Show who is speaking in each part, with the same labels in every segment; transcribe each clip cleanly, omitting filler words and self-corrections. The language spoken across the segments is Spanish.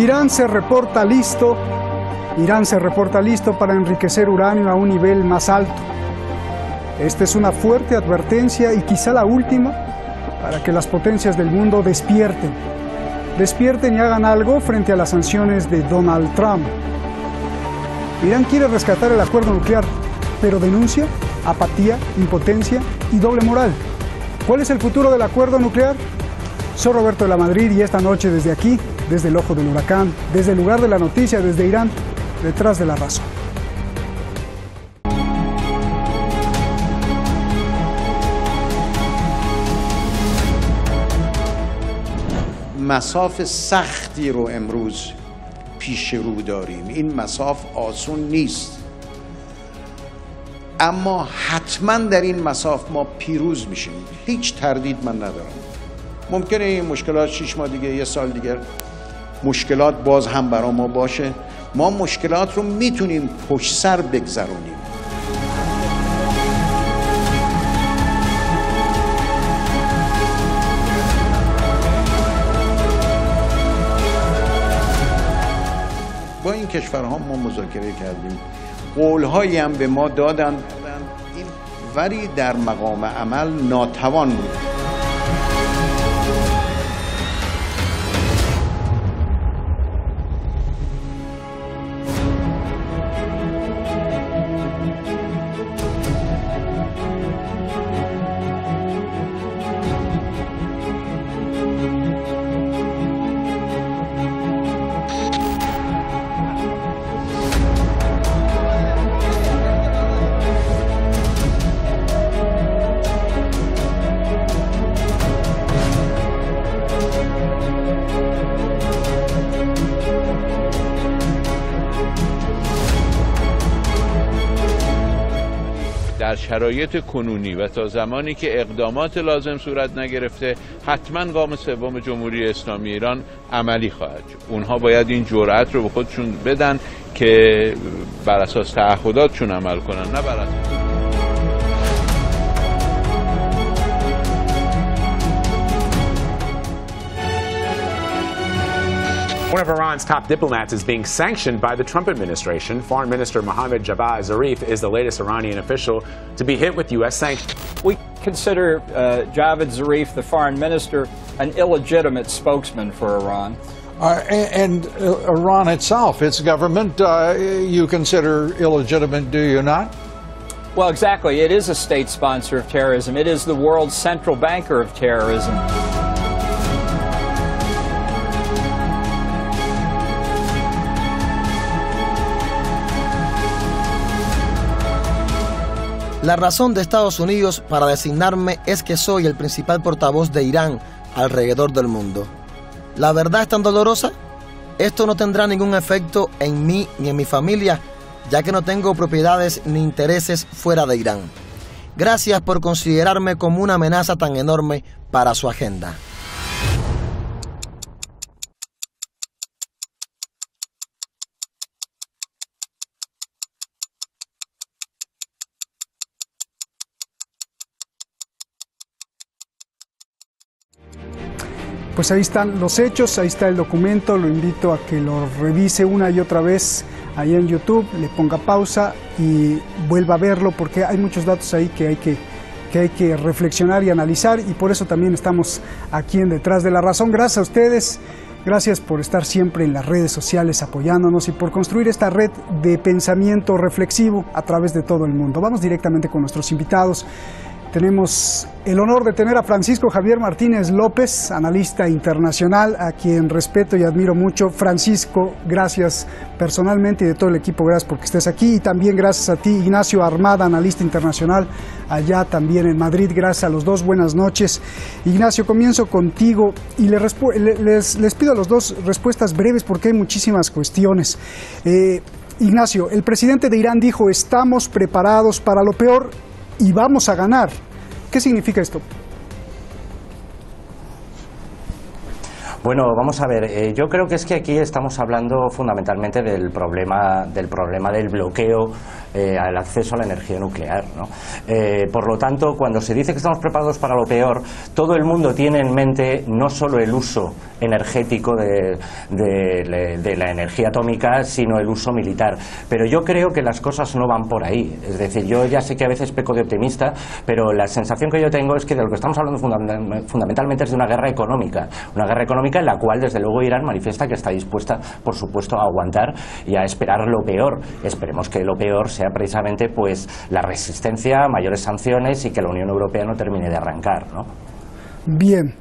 Speaker 1: Irán se reporta listo para enriquecer uranio a un nivel más alto. Esta es una fuerte advertencia y quizá la última para que las potencias del mundo despierten y hagan algo frente a las sanciones de Donald Trump. Irán quiere rescatar el acuerdo nuclear, pero denuncia apatía, impotencia y doble moral. ¿Cuál es el futuro del acuerdo nuclear? Soy Roberto de la Madrid y esta noche desde aquí, desde el ojo del huracán, desde el lugar de la noticia, desde Irán, detrás de la razón.
Speaker 2: مساف سختی رو امروز پیش رو داریم. این مساف آسون نیست، اما حتما در این مساف ما پیروز میشیم. هیچ تردید من ندارم. ممکنه این مشکلات 6 ماه دیگه، 1 سال دیگه مشکلات باز هم برا ما باشه. ما مشکلات رو میتونیم پشت سر بگذرونیم. با این کشورها ما مذاکره کردیم، قولهایی هم به ما دادن، این ولی در مقام عمل ناتوان بود.
Speaker 3: در شرایط کنونی و تا زمانی که اقدامات لازم صورت نگرفته، حتما گام سوم جمهوری اسلامی ایران عملی خواهد شد. اونها باید این جرأت رو به خودشون بدن که بر اساس تعهداتشون عمل کنن، نه بر اساس
Speaker 4: One of Iran's top diplomats is being sanctioned by the Trump administration. Foreign Minister Mohammad Javad Zarif is the latest Iranian official to be hit with U.S. sanctions.
Speaker 5: We consider Javad Zarif, the foreign minister, an illegitimate spokesman for Iran.
Speaker 6: And Iran itself, its government, you consider illegitimate, do you not?
Speaker 5: Well, exactly. It is a state sponsor of terrorism. It is the world's central banker of terrorism.
Speaker 7: La razón de Estados Unidos para designarme es que soy el principal portavoz de Irán alrededor del mundo. ¿La verdad es tan dolorosa? Esto no tendrá ningún efecto en mí ni en mi familia, ya que no tengo propiedades ni intereses fuera de Irán. Gracias por considerarme como una amenaza tan enorme para su agenda.
Speaker 1: Pues ahí están los hechos, ahí está el documento, lo invito a que lo revise una y otra vez ahí en YouTube, le ponga pausa y vuelva a verlo porque hay muchos datos ahí que hay que reflexionar y analizar y por eso también estamos aquí en Detrás de la Razón. Gracias a ustedes, gracias por estar siempre en las redes sociales apoyándonos y por construir esta red de pensamiento reflexivo a través de todo el mundo. Vamos directamente con nuestros invitados. Tenemos el honor de tener a Francisco Javier Martínez López, analista internacional, a quien respeto y admiro mucho. Francisco, gracias personalmente y de todo el equipo, gracias porque estés aquí. Y también gracias a ti, Ignacio Armada, analista internacional, allá también en Madrid. Gracias a los dos, buenas noches. Ignacio, comienzo contigo y les pido a los dos respuestas breves porque hay muchísimas cuestiones. Ignacio, el presidente de Irán dijo, estamos preparados para lo peor y vamos a ganar. ¿Qué significa esto?
Speaker 8: Bueno, vamos a ver, yo creo que es que aquí estamos hablando fundamentalmente del problema del bloqueo al acceso a la energía nuclear, ¿no? Por lo tanto, cuando se dice que estamos preparados para lo peor, todo el mundo tiene en mente no solo el uso energético de la energía atómica, sino el uso militar. Pero yo creo que las cosas no van por ahí. Es decir, yo ya sé que a veces peco de optimista, pero la sensación que yo tengo es que de lo que estamos hablando fundamentalmente es de una guerra económica en la cual desde luego Irán manifiesta que está dispuesta, por supuesto, a aguantar y a esperar lo peor. Esperemos que lo peor sea precisamente pues la resistencia, mayores sanciones y que la Unión Europea no termine de arrancar, ¿no?
Speaker 1: Bien,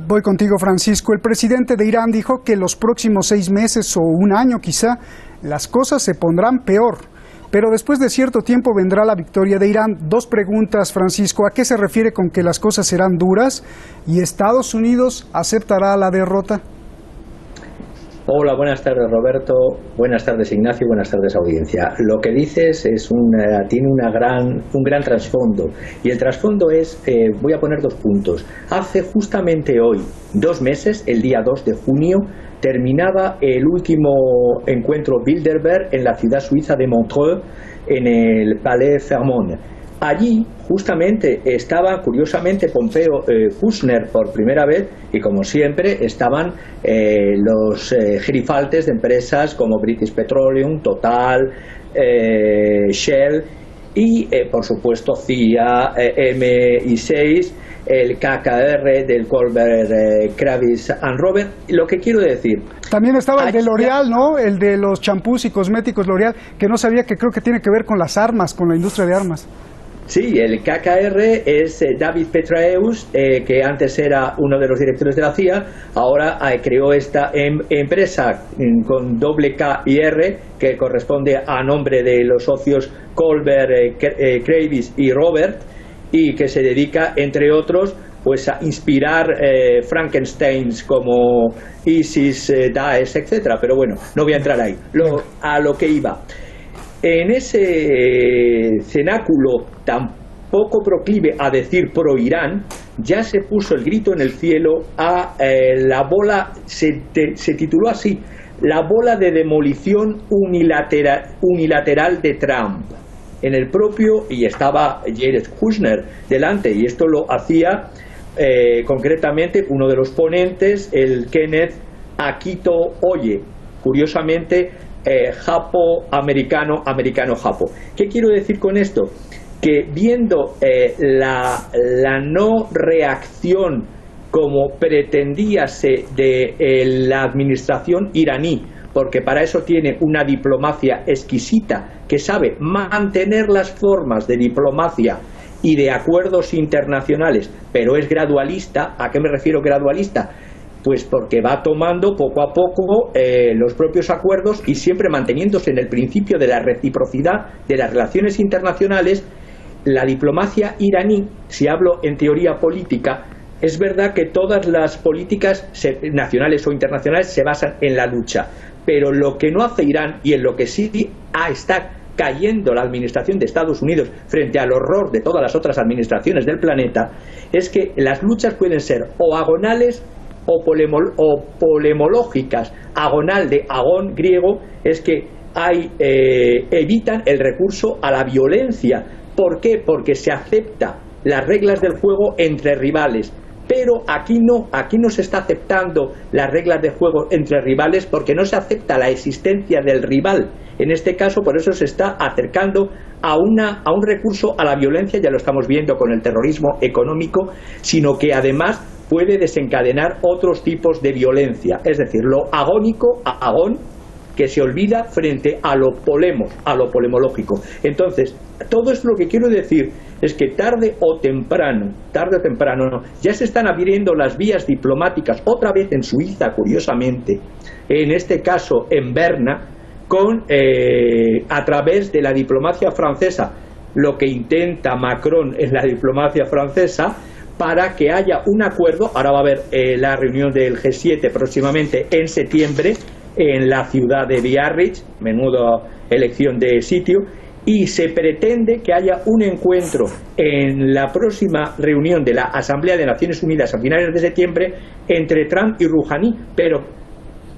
Speaker 1: voy contigo, Francisco. El presidente de Irán dijo que los próximos 6 meses o un año quizá las cosas se pondrán peor. Pero después de cierto tiempo vendrá la victoria de Irán. 2 preguntas, Francisco. ¿A qué se refiere con que las cosas serán duras? ¿Y Estados Unidos aceptará la derrota?
Speaker 9: Hola, buenas tardes, Roberto. Buenas tardes, Ignacio. Buenas tardes, audiencia. Lo que dices es tiene un gran trasfondo. Y el trasfondo es, voy a poner 2 puntos. Hace justamente hoy, 2 meses, el día 2 de junio, terminaba el último encuentro Bilderberg en la ciudad suiza de Montreux, en el Palais Fermont. Allí, justamente, estaba, curiosamente, Pompeo Kushner por primera vez, y como siempre, estaban los gerifaltes de empresas como British Petroleum, Total, Shell y, por supuesto, CIA, MI6, el KKR del Colbert, Kravis and Robert. Lo que quiero decir...
Speaker 1: También estaba el de L'Oreal, ¿no? El de los champús y cosméticos L'Oreal, que no sabía, que creo que tiene que ver con las armas, con la industria de armas.
Speaker 9: Sí, el KKR es David Petraeus, que antes era uno de los directores de la CIA, ahora creó esta empresa con doble K y R, que corresponde a nombre de los socios Colbert, Kravis y Robert, y que se dedica, entre otros, pues a inspirar Frankensteins como ISIS, Daesh, etcétera. Pero bueno, no voy a entrar ahí. A lo que iba. En ese cenáculo tan poco proclive a decir pro-Irán, ya se puso el grito en el cielo a la bola, se tituló así, la bola de demolición unilateral de Trump. En el propio, y estaba Jared Kushner delante, y esto lo hacía concretamente uno de los ponentes, el Kenneth Akito Oye, curiosamente americano-japo. ¿Qué quiero decir con esto? Que viendo la no reacción como pretendíase de la administración iraní, porque para eso tiene una diplomacia exquisita que sabe mantener las formas de diplomacia y de acuerdos internacionales, pero es gradualista. ¿A qué me refiero gradualista? Pues porque va tomando poco a poco los propios acuerdos y siempre manteniéndose en el principio de la reciprocidad de las relaciones internacionales. La diplomacia iraní, si hablo en teoría política, es verdad que todas las políticas nacionales o internacionales se basan en la lucha, pero lo que no hace Irán, y en lo que sí está cayendo la administración de Estados Unidos frente al horror de todas las otras administraciones del planeta, es que las luchas pueden ser o agonales o polemológicas. Agonal, de agón griego, es que evitan el recurso a la violencia. ¿Por qué? Porque se acepta las reglas del juego entre rivales. Pero aquí no se está aceptando las reglas de juego entre rivales, porque no se acepta la existencia del rival. En este caso, por eso se está acercando a un recurso a la violencia, ya lo estamos viendo con el terrorismo económico, sino que además puede desencadenar otros tipos de violencia. Es decir, lo agónico, agón, que se olvida frente a lo polemológico. Entonces, todo esto lo que quiero decir es que tarde o temprano, ya se están abriendo las vías diplomáticas, otra vez en Suiza, curiosamente, en este caso en Berna, a través de la diplomacia francesa, lo que intenta Macron en la diplomacia francesa, para que haya un acuerdo. Ahora va a haber la reunión del G7 próximamente en septiembre, en la ciudad de Biarritz, menuda elección de sitio, y se pretende que haya un encuentro en la próxima reunión de la Asamblea de Naciones Unidas a finales de septiembre entre Trump y Rouhani, pero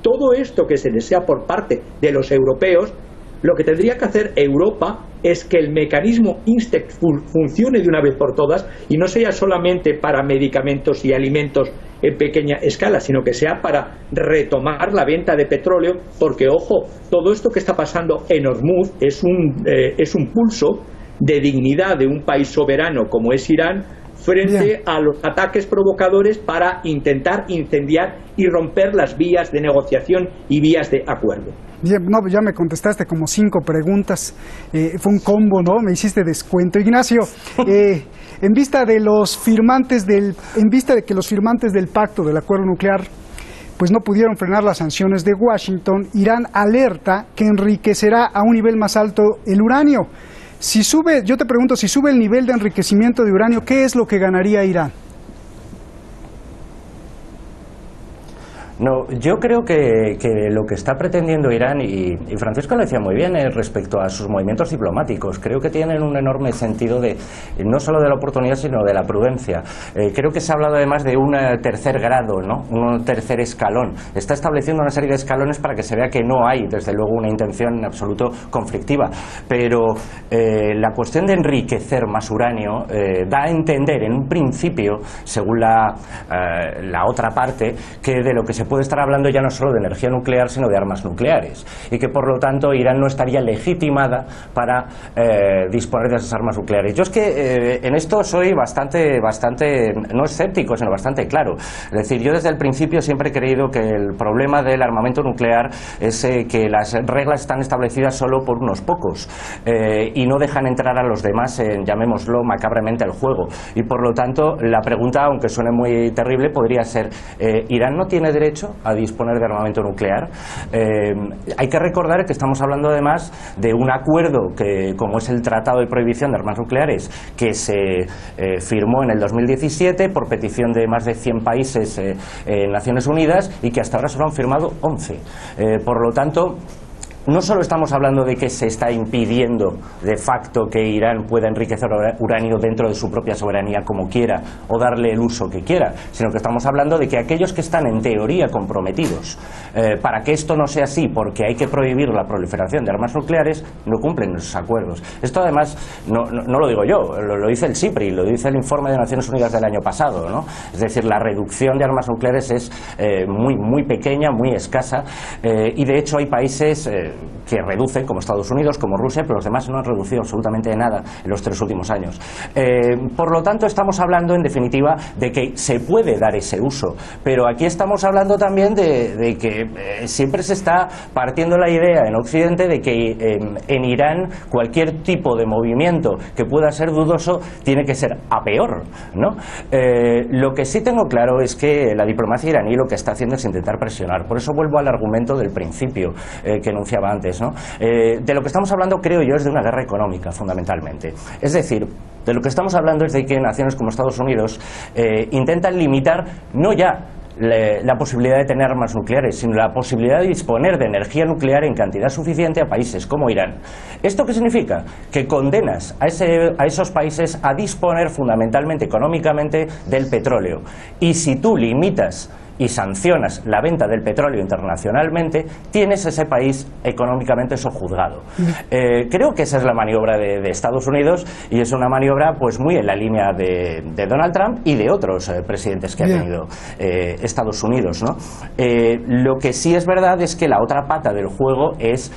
Speaker 9: todo esto que se desea por parte de los europeos, lo que tendría que hacer Europa es que el mecanismo INSTEX funcione de una vez por todas y no sea solamente para medicamentos y alimentos en pequeña escala, sino que sea para retomar la venta de petróleo, porque, ojo, todo esto que está pasando en Hormuz es un pulso de dignidad de un país soberano como es Irán frente a los ataques provocadores para intentar incendiar y romper las vías de negociación y vías de acuerdo.
Speaker 1: Bien, no, ya me contestaste como 5 preguntas, fue un combo, ¿no? Me hiciste descuento. Ignacio, en vista de que los firmantes del pacto del acuerdo nuclear pues no pudieron frenar las sanciones de Washington, Irán alerta que enriquecerá a un nivel más alto el uranio. Si sube, yo te pregunto, si sube el nivel de enriquecimiento de uranio, ¿qué es lo que ganaría Irán?
Speaker 8: No, yo creo que lo que está pretendiendo Irán, y Francisco lo decía muy bien respecto a sus movimientos diplomáticos, creo que tienen un enorme sentido de no solo de la oportunidad, sino de la prudencia. Creo que se ha hablado además de un tercer grado, ¿no? Un tercer escalón. Está estableciendo una serie de escalones para que se vea que no hay, desde luego, una intención en absoluto conflictiva. Pero la cuestión de enriquecer más uranio da a entender en un principio, según la otra parte, que de lo que se puede estar hablando ya no solo de energía nuclear, sino de armas nucleares, y que por lo tanto Irán no estaría legitimada para disponer de esas armas nucleares. Yo es que en esto soy bastante, no escéptico, sino bastante claro. Es decir, yo desde el principio siempre he creído que el problema del armamento nuclear es que las reglas están establecidas solo por unos pocos y no dejan entrar a los demás, llamémoslo macabremente, al juego. Y por lo tanto, la pregunta, aunque suene muy terrible, podría ser, ¿Irán no tiene derecho a disponer de armamento nuclear? Hay que recordar que estamos hablando además de un acuerdo que, como es el Tratado de Prohibición de Armas Nucleares, que se firmó en el 2017 por petición de más de 100 países en Naciones Unidas, y que hasta ahora solo han firmado 11. Por lo tanto, no solo estamos hablando de que se está impidiendo de facto que Irán pueda enriquecer uranio dentro de su propia soberanía como quiera o darle el uso que quiera, sino que estamos hablando de que aquellos que están en teoría comprometidos para que esto no sea así, porque hay que prohibir la proliferación de armas nucleares, no cumplen esos acuerdos. Esto además no lo digo yo, lo dice el CIPRI, lo dice el informe de Naciones Unidas del año pasado, ¿no? Es decir, la reducción de armas nucleares es muy pequeña, muy escasa, y de hecho hay países que reducen, como Estados Unidos, como Rusia, pero los demás no han reducido absolutamente nada en los 3 últimos años. Por lo tanto, estamos hablando, en definitiva, de que se puede dar ese uso, pero aquí estamos hablando también de que siempre se está partiendo la idea en Occidente de que en Irán cualquier tipo de movimiento que pueda ser dudoso tiene que ser a peor, ¿no? Lo que sí tengo claro es que la diplomacia iraní lo que está haciendo es intentar presionar. Por eso vuelvo al argumento del principio que enunciaba antes, ¿no? De lo que estamos hablando, creo yo, es de una guerra económica, fundamentalmente. Es decir, de lo que estamos hablando es de que naciones como Estados Unidos intentan limitar no ya la posibilidad de tener armas nucleares, sino la posibilidad de disponer de energía nuclear en cantidad suficiente a países como Irán. ¿Esto qué significa? Que condenas a esos países a disponer fundamentalmente económicamente del petróleo. Y si tú limitas y sancionas la venta del petróleo internacionalmente, tienes ese país económicamente sojuzgado. Creo que esa es la maniobra de Estados Unidos, y es una maniobra pues muy en la línea de Donald Trump y de otros presidentes que ha tenido Estados Unidos, ¿no? Lo que sí es verdad es que la otra pata del juego es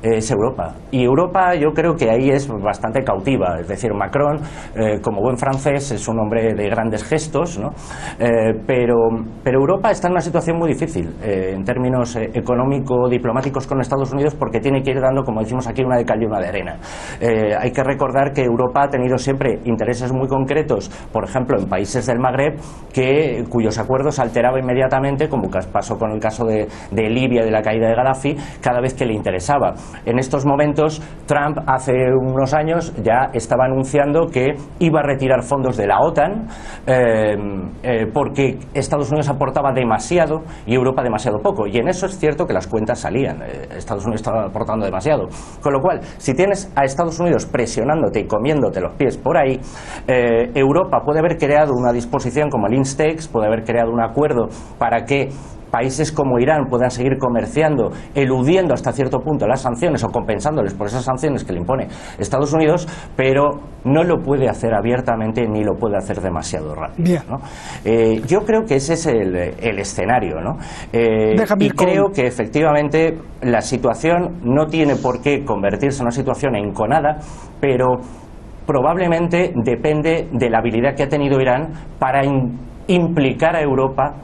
Speaker 8: Europa. Y Europa, yo creo que ahí es bastante cautiva. Es decir, Macron, como buen francés, es un hombre de grandes gestos, ¿no? Pero Europa está en una situación muy difícil en términos económico-diplomáticos con Estados Unidos, porque tiene que ir dando, como decimos aquí, una de cal y una de arena. Hay que recordar que Europa ha tenido siempre intereses muy concretos, por ejemplo, en países del Magreb, cuyos acuerdos alteraba inmediatamente, como pasó con el caso de Libia, de la caída de Gaddafi, cada vez que le interesaba. En estos momentos, Trump hace unos años ya estaba anunciando que iba a retirar fondos de la OTAN porque Estados Unidos aportaba demasiado y Europa demasiado poco. Y en eso es cierto que las cuentas salían. Estados Unidos estaba aportando demasiado. Con lo cual, si tienes a Estados Unidos presionándote y comiéndote los pies por ahí, Europa puede haber creado una disposición como el INSTEX, puede haber creado un acuerdo para que países como Irán puedan seguir comerciando, eludiendo hasta cierto punto las sanciones o compensándoles por esas sanciones que le impone Estados Unidos, pero no lo puede hacer abiertamente ni lo puede hacer demasiado rápido, ¿no? Yo creo que ese es el escenario, ¿no? Y creo que efectivamente la situación no tiene por qué convertirse en una situación enconada, pero probablemente depende de la habilidad que ha tenido Irán para implicar a Europa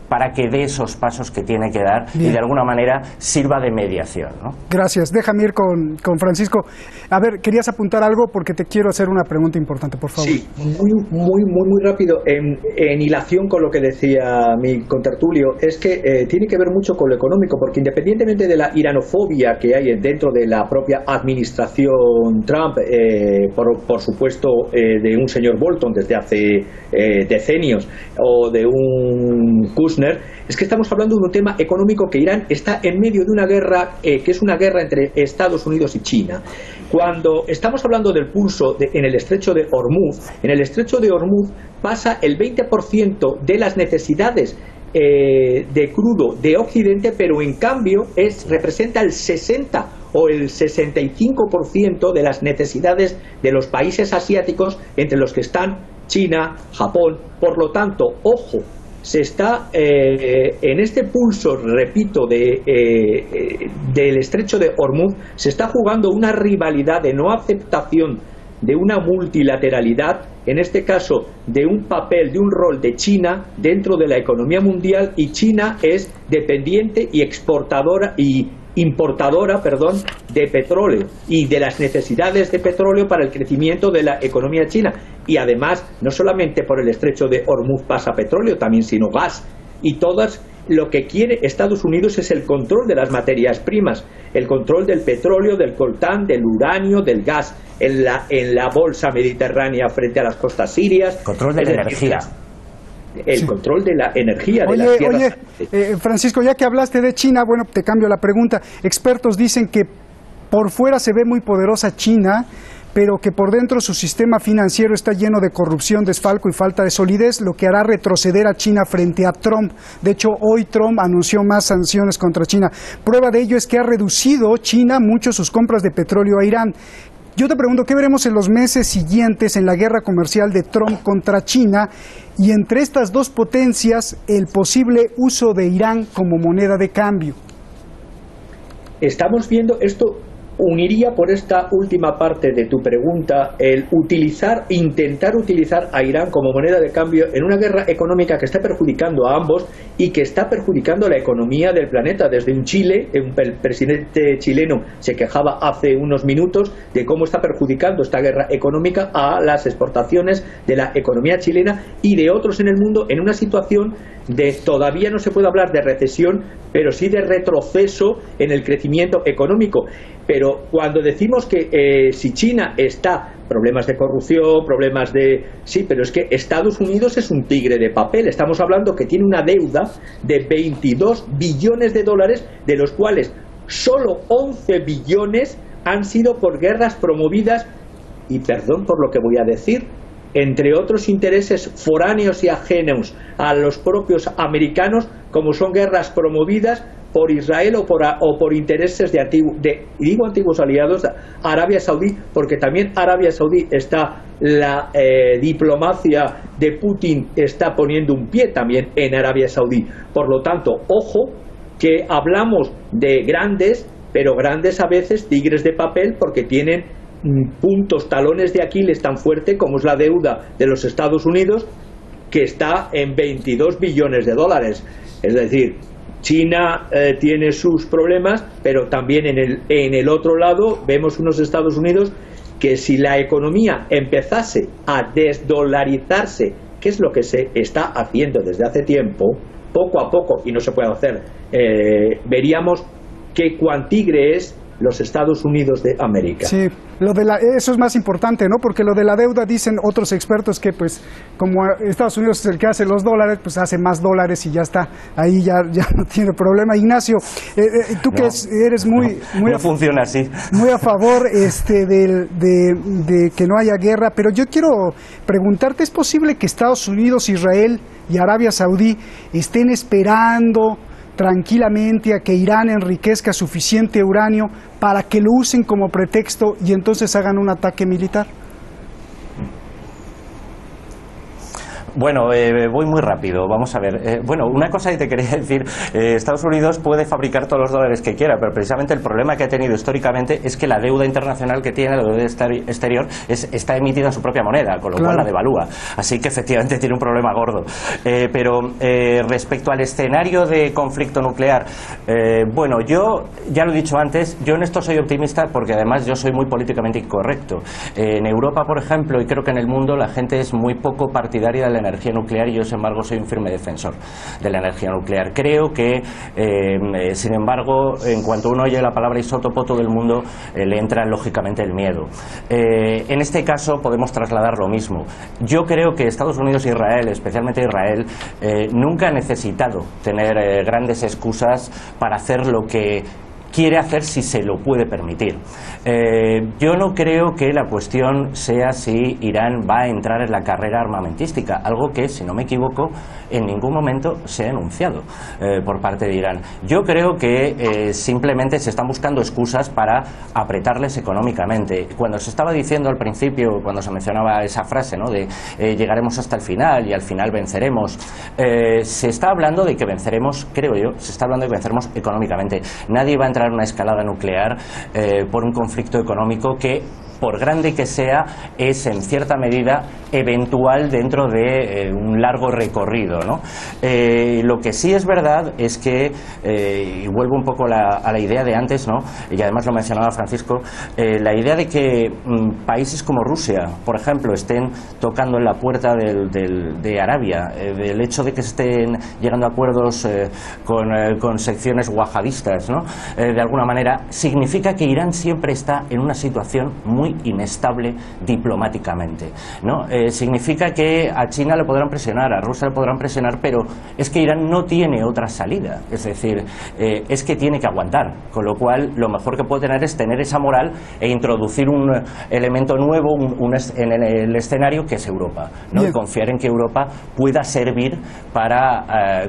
Speaker 8: para que dé esos pasos que tiene que dar y de alguna manera sirva de mediación, ¿no?
Speaker 1: Gracias. Déjame ir con Francisco. A ver, querías apuntar algo porque te quiero hacer una pregunta importante, por favor.
Speaker 9: Sí, muy rápido. En hilación con lo que decía mi contertulio, es que tiene que ver mucho con lo económico, porque independientemente de la iranofobia que hay dentro de la propia administración Trump, por supuesto de un señor Bolton desde hace decenios, o de un Kushner, es que estamos hablando de un tema económico, que Irán está en medio de una guerra que es una guerra entre Estados Unidos y China. Cuando estamos hablando del pulso en el estrecho de Hormuz, en el estrecho de Hormuz pasa el 20% de las necesidades de crudo de Occidente, pero en cambio representa el 60 o el 65% de las necesidades de los países asiáticos, entre los que están China, Japón. Por lo tanto, ojo, se está en este pulso, repito, del estrecho de Hormuz, se está jugando una rivalidad de no aceptación de una multilateralidad, en este caso de un papel, de un rol de China dentro de la economía mundial, y China es dependiente y importadora de petróleo y de las necesidades de petróleo para el crecimiento de la economía china. Y además, no solamente por el estrecho de Hormuz pasa petróleo también, sino gas. Y lo que quiere Estados Unidos es el control de las materias primas, el control del petróleo, del coltán, del uranio, del gas en la bolsa mediterránea frente a las costas sirias.
Speaker 8: Control de la energía.
Speaker 9: El control de la energía de las tierras.
Speaker 1: Francisco, ya que hablaste de China, bueno, te cambio la pregunta. Expertos dicen que por fuera se ve muy poderosa China, pero que por dentro su sistema financiero está lleno de corrupción, desfalco y falta de solidez, lo que hará retroceder a China frente a Trump. De hecho, hoy Trump anunció más sanciones contra China. Prueba de ello es que ha reducido China mucho sus compras de petróleo a Irán. Yo te pregunto, ¿qué veremos en los meses siguientes en la guerra comercial de Trump contra China? Y entre estas dos potencias, el posible uso de Irán como moneda de cambio.
Speaker 9: Estamos viendo esto. Uniría por esta última parte de tu pregunta el intentar utilizar a Irán como moneda de cambio en una guerra económica que está perjudicando a ambos y que está perjudicando la economía del planeta. Desde un Chile, el presidente chileno se quejaba hace unos minutos de cómo está perjudicando esta guerra económica a las exportaciones de la economía chilena y de otros en el mundo, en una situación de, todavía no se puede hablar de recesión, pero sí de retroceso en el crecimiento económico. Pero cuando decimos que si China está, problemas de corrupción, problemas de... Sí, pero es que Estados Unidos es un tigre de papel. Estamos hablando que tiene una deuda de 22 billones de dólares, de los cuales solo 11 billones han sido por guerras promovidas, y perdón por lo que voy a decir, entre otros intereses foráneos y ajenos a los propios americanos, como son guerras promovidas por Israel o por intereses digo antiguos aliados, Arabia Saudí, porque también Arabia Saudí está, la diplomacia de Putin está poniendo un pie también en Arabia Saudí. Por lo tanto, ojo, que hablamos de grandes, pero grandes a veces tigres de papel, porque tienen puntos, talones de Aquiles tan fuerte como es la deuda de los Estados Unidos, que está en 22 billones de dólares. Es decir, China tiene sus problemas, pero también en el otro lado vemos unos Estados Unidos que, si la economía empezase a desdolarizarse, que es lo que se está haciendo desde hace tiempo, poco a poco, y no se puede hacer, veríamos que cuán tigre es los Estados Unidos de América.
Speaker 1: Sí, eso es más importante, ¿no? Porque lo de la deuda, dicen otros expertos que pues como Estados Unidos es el que hace los dólares, pues hace más dólares y ya está, ahí ya no tiene problema. Ignacio, tú que eres muy
Speaker 8: funciona así.
Speaker 1: Muy a favor de que no haya guerra, pero yo quiero preguntarte, ¿es posible que Estados Unidos, Israel y Arabia Saudí estén esperando tranquilamente a que Irán enriquezca suficiente uranio para que lo usen como pretexto y entonces hagan un ataque militar?
Speaker 8: Bueno, voy muy rápido, vamos a ver. Bueno, una cosa que te quería decir, Estados Unidos puede fabricar todos los dólares que quiera, pero precisamente el problema que ha tenido históricamente es que la deuda internacional que tiene, la deuda exterior, está emitida en su propia moneda, con lo cual la devalúa. Así que efectivamente tiene un problema gordo. Pero respecto al escenario de conflicto nuclear, bueno, yo ya lo he dicho antes, yo en esto soy optimista porque además yo soy muy políticamente incorrecto. En Europa, por ejemplo, y creo que en el mundo, la gente es muy poco partidaria de la energía nuclear y yo, sin embargo, soy un firme defensor de la energía nuclear. Creo que, sin embargo, en cuanto uno oye la palabra isótopo, todo el mundo le entra lógicamente el miedo. En este caso podemos trasladar lo mismo. Yo creo que Estados Unidos e Israel, especialmente Israel, nunca ha necesitado tener grandes excusas para hacer lo que quiere hacer si se lo puede permitir. Yo no creo que la cuestión sea si Irán va a entrar en la carrera armamentística, algo que, si no me equivoco, en ningún momento se ha enunciado por parte de Irán. Yo creo que simplemente se están buscando excusas para apretarles económicamente. Cuando se estaba diciendo al principio, cuando se mencionaba esa frase, ¿no?, de llegaremos hasta el final y al final venceremos, se está hablando de que venceremos, creo yo, se está hablando de que venceremos económicamente. Nadie va a entrar en una escalada nuclear por un conflicto económico que, por grande que sea, es en cierta medida eventual dentro de un largo recorrido, ¿no? Lo que sí es verdad es que, y vuelvo un poco a la idea de antes, ¿no?, y además lo mencionaba Francisco, la idea de que países como Rusia, por ejemplo, estén tocando en la puerta de Arabia, el hecho de que estén llegando a acuerdos con secciones wahabistas, ¿no?, de alguna manera, significa que Irán siempre está en una situación muy inestable diplomáticamente, ¿no? Significa que a China le podrán presionar, a Rusia le podrán presionar, pero es que Irán no tiene otra salida, es decir, es que tiene que aguantar, con lo cual lo mejor que puede tener es tener esa moral e introducir un elemento nuevo en el escenario, que es Europa, ¿no? Y confiar en que Europa pueda servir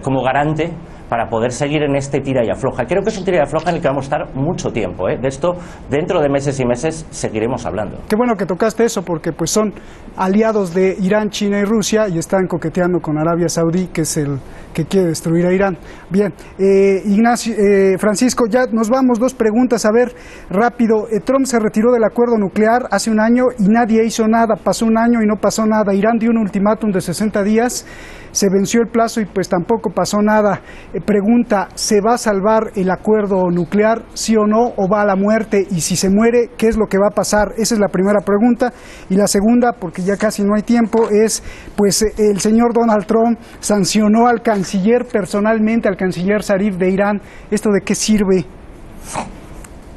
Speaker 8: como garante para poder seguir en este tira y afloja. Creo que es un tira y afloja en el que vamos a estar mucho tiempo, ¿eh? De esto, dentro de meses y meses, seguiremos hablando.
Speaker 1: Qué bueno que tocaste eso, porque pues son aliados de Irán, China y Rusia, y están coqueteando con Arabia Saudí, que es el que quiere destruir a Irán. Bien, Ignacio, Francisco, ya nos vamos, dos preguntas, a ver, rápido. Trump se retiró del acuerdo nuclear hace un año y nadie hizo nada, pasó un año y no pasó nada. Irán dio un ultimátum de 60 días, se venció el plazo y pues tampoco pasó nada. Pregunta, ¿se va a salvar el acuerdo nuclear, sí o no, o va a la muerte? Y si se muere, ¿qué es lo que va a pasar? Esa es la primera pregunta. Y la segunda, porque ya casi no hay tiempo, es, pues el señor Donald Trump sancionó al canciller personalmente, al canciller Zarif de Irán. ¿Esto de qué sirve?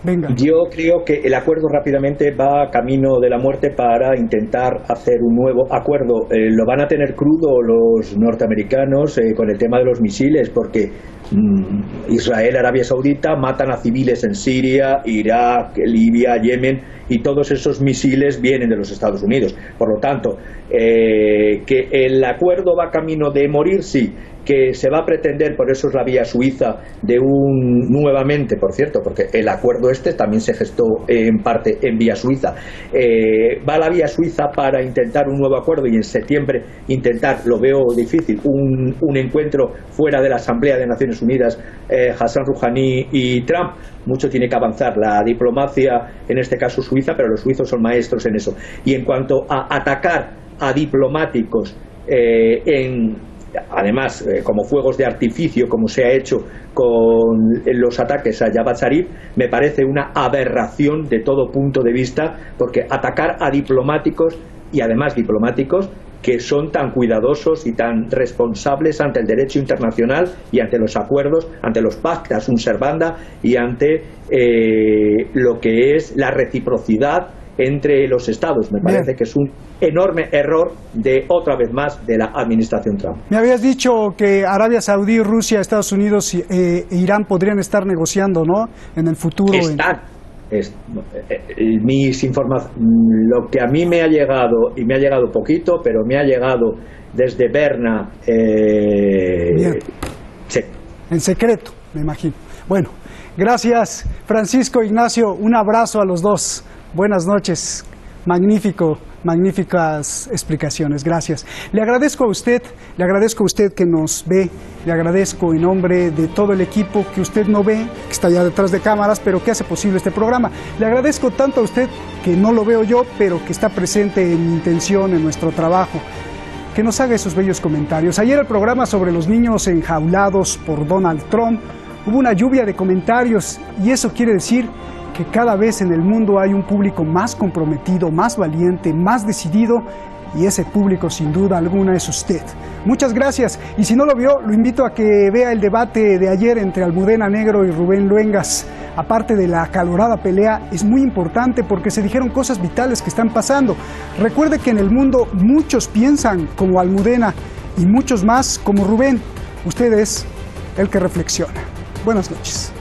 Speaker 1: Venga.
Speaker 9: Yo creo que el acuerdo rápidamente va camino de la muerte para intentar hacer un nuevo acuerdo. Lo van a tener crudo los norteamericanos con el tema de los misiles, porque Israel, Arabia Saudita matan a civiles en Siria, Irak, Libia, Yemen, y todos esos misiles vienen de los Estados Unidos. Por lo tanto, que el acuerdo va camino de morir, sí. Que se va a pretender, por eso es la vía suiza, nuevamente, por cierto, porque el acuerdo también se gestó en parte en vía suiza, va a la vía suiza para intentar un nuevo acuerdo y en septiembre intentar, lo veo difícil, un encuentro fuera de la Asamblea de Naciones Unidas, Hassan Rouhani y Trump. Mucho tiene que avanzar la diplomacia, en este caso suiza, pero los suizos son maestros en eso. Y en cuanto a atacar a diplomáticos además, como fuegos de artificio, como se ha hecho con los ataques a Javad Zarif, me parece una aberración de todo punto de vista, porque atacar a diplomáticos, y además diplomáticos que son tan cuidadosos y tan responsables ante el derecho internacional y ante los acuerdos, ante los pacta sunt servanda y ante lo que es la reciprocidad entre los estados. Me parece que es un enorme error otra vez más de la administración Trump.
Speaker 1: Me habías dicho que Arabia Saudí, Rusia, Estados Unidos e Irán podrían estar negociando, ¿no?, en el futuro. Lo que a mí me ha llegado, y me ha llegado poquito, pero me ha llegado desde Berna, en secreto, me imagino. Bueno, gracias Francisco, Ignacio, un abrazo a los dos. Buenas noches, magníficas explicaciones, gracias. Le agradezco a usted que nos ve, le agradezco en nombre de todo el equipo que usted no ve, que está allá detrás de cámaras, pero que hace posible este programa. Le agradezco tanto a usted, que no lo veo yo, pero que está presente en mi intención, en nuestro trabajo, que nos haga esos bellos comentarios. Ayer el programa sobre los niños enjaulados por Donald Trump, hubo una lluvia de comentarios, y eso quiere decir que cada vez en el mundo hay un público más comprometido, más valiente, más decidido, y ese público sin duda alguna es usted. Muchas gracias, y si no lo vio, lo invito a que vea el debate de ayer entre Almudena Negro y Rubén Luengas. Aparte de la acalorada pelea, es muy importante porque se dijeron cosas vitales que están pasando. Recuerde que en el mundo muchos piensan como Almudena y muchos más como Rubén. Usted es el que reflexiona. Buenas noches.